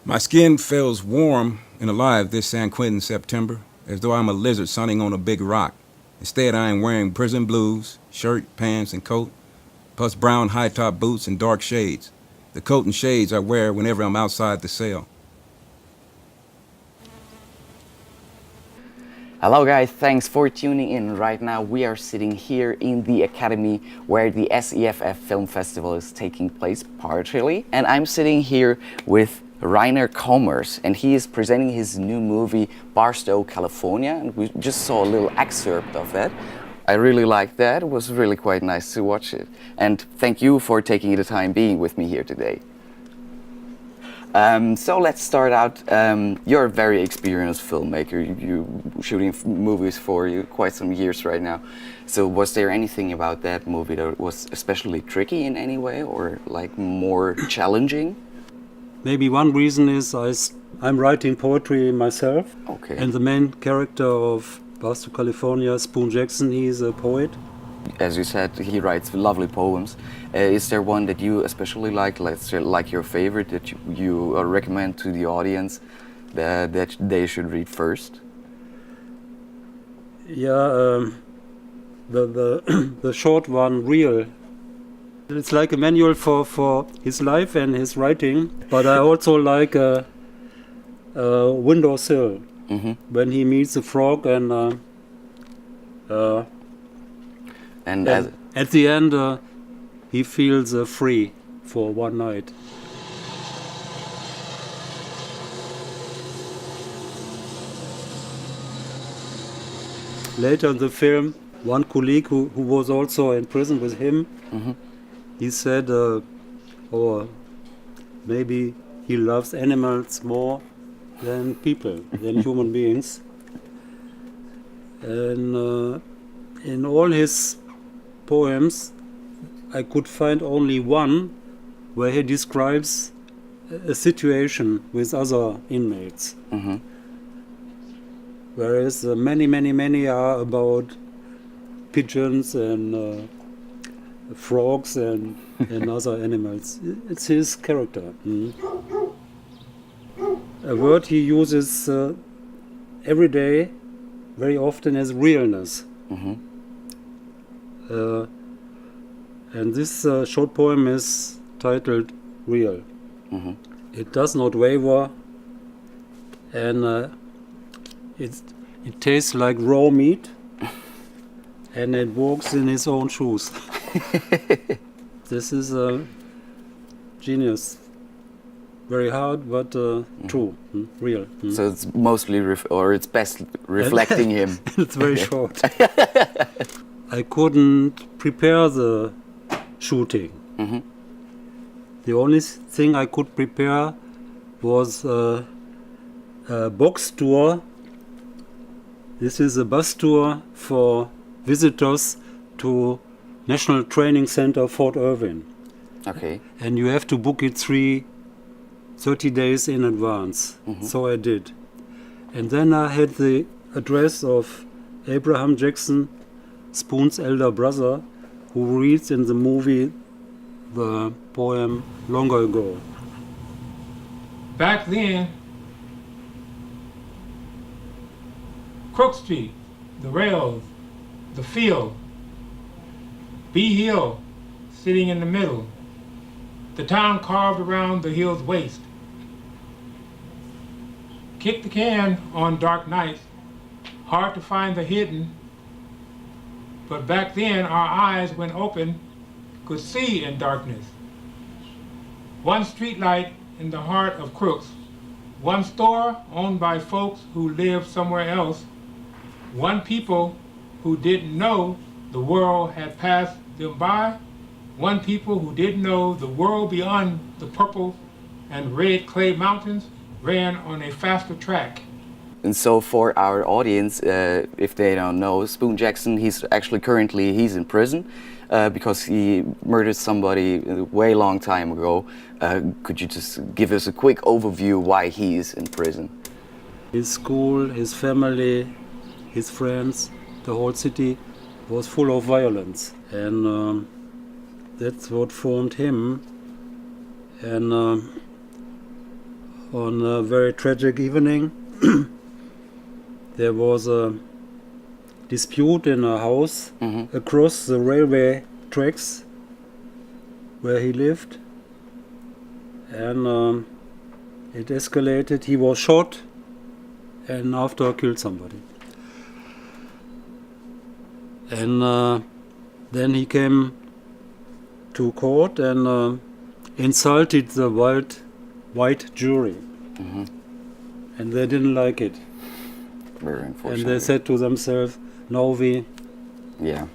My skin feels warm and alive this San Quentin September, as though I'm a lizard sunning on a big rock. Instead, I am wearing prison blues, shirt, pants, and coat, plus brown high-top boots and dark shades. The coat and shades I wear whenever I'm outside the cell. Hello guys, thanks for tuning in. Right now we are sitting here in the Academy where the SEFF Film Festival is taking place partially. And I'm sitting here with Rainer Komers, and he is presenting his new movie Barstow, California, and we just saw a little excerpt of that. I really liked that. It was really quite nice to watch it. And thank you for taking the time being with me here today. So let's start out. You're a very experienced filmmaker. You're shooting movies for quite some years right now. So was there anything about that movie that was especially tricky in any way, or like more challenging? Maybe one reason is I'm writing poetry myself. Okay. And the main character of Barstow, California, Spoon Jackson, he's a poet. As you said, he writes lovely poems. Is there one that you especially like, let's say, like your favorite, that you recommend to the audience that they should read first? Yeah, the short one, Real. It's like a manual for his life and his writing, but I also like a Windowsill, when he meets a frog and at the end he feels free for one night. Later in the film, one colleague who was also in prison with him, he said, or maybe he loves animals more than people, than human beings. And in all his poems, I could find only one where he describes a situation with other inmates. Whereas many are about pigeons and frogs and other animals. It's his character. A word he uses every day, very often, is realness. And this short poem is titled Real. It does not waver, and it tastes like raw meat, and it walks in its own shoes. This is a genius. Very hard, but true, real. So it's mostly, it's best reflecting him. It's very short. I couldn't prepare the shooting. The only thing I could prepare was a box tour. This is a bus tour for visitors to National Training Center Fort Irwin. Okay. And you have to book it 30 days in advance. So I did. And then I had the address of Abraham Jackson, Spoon's elder brother, who reads in the movie the poem Longer Ago. Back then, Crook Street, the rails, the field, Bee Hill sitting in the middle, the town carved around the hill's waist. Kick the can on dark nights, hard to find the hidden, but back then our eyes, when open, could see in darkness. One streetlight in the heart of Crooks, one store owned by folks who lived somewhere else, one people who didn't know the world had passed them by, one people who didn't know the world beyond the purple and red clay mountains ran on a faster track. And so for our audience, if they don't know, Spoon Jackson, he's currently in prison because he murdered somebody a way long time ago. Could you just give us a quick overview why he is in prison? His school, his family, his friends, the whole city was full of violence, and that's what formed him. And on a very tragic evening. There was a dispute in a house across the railway tracks where he lived, and it escalated. He was shot and after killed somebody. And then he came to court and insulted the white jury. And they didn't like it. Very unfortunate. And they said to themselves, no, we... Yeah.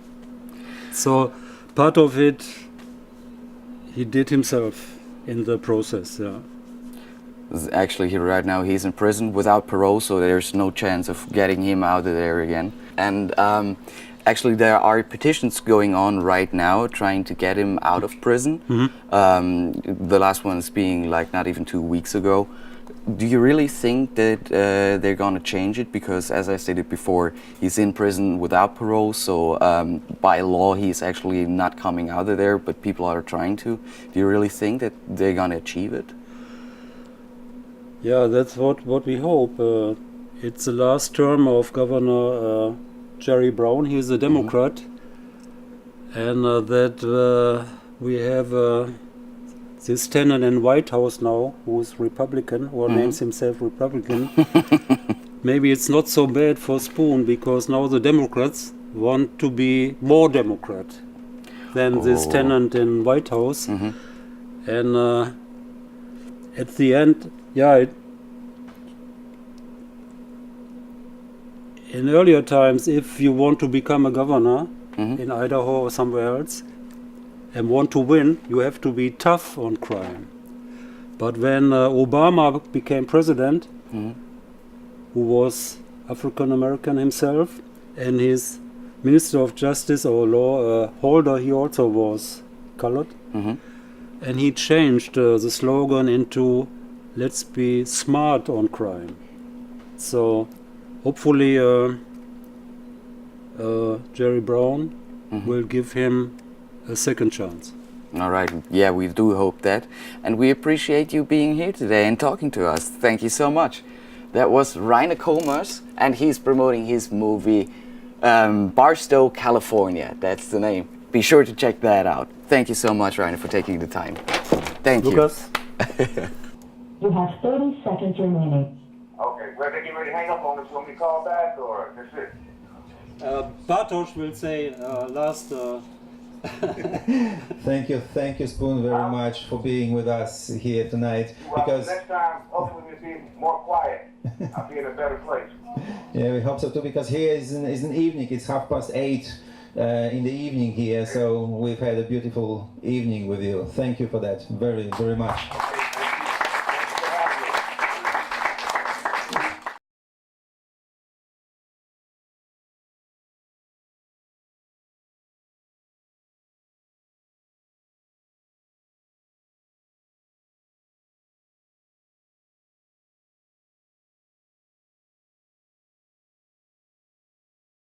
So part of it he did himself in the process, yeah. Actually, right now he's in prison without parole, so there's no chance of getting him out of there again. And actually, there are petitions going on right now trying to get him out of prison. The last one is being like not even 2 weeks ago. Do you really think that they're going to change it? Because, as I stated before, he's in prison without parole, so by law he's actually not coming out of there, but people are trying to. Do you really think that they're going to achieve it? Yeah, that's what we hope. It's the last term of Governor Jerry Brown. He's a Democrat. And that we have this tenant in White House now, who's Republican, or names himself Republican. Maybe it's not so bad for Spoon, because now the Democrats want to be more Democrat than this tenant in White House. And at the end, yeah, in earlier times, if you want to become a governor in Idaho or somewhere else, and want to win, you have to be tough on crime. But when Obama became president, who was African American himself, and his Minister of Justice or Law Holder, he also was colored, and he changed the slogan into "Let's be smart on crime." So hopefully Jerry Brown will give him a second chance. All right. Yeah, we do hope that. And we appreciate you being here today and talking to us. Thank you so much. That was Rainer Komers, and he's promoting his movie Barstow, California. That's the name. Be sure to check that out. Thank you so much, Rainer, for taking the time. Thank Lucas? You have 30 seconds remaining. Okay, well, they get ready to hang up on us. You want me to call back, or that's it? Bartosz will say last... Thank you, Spoon, very much for being with us here tonight. Well, Because next time, hopefully we'll be more quiet. I'll be in a better place. yeah, we hope so too. Because here is an evening. It's 8:30 in the evening here. So we've had a beautiful evening with you. Thank you for that, very, very much.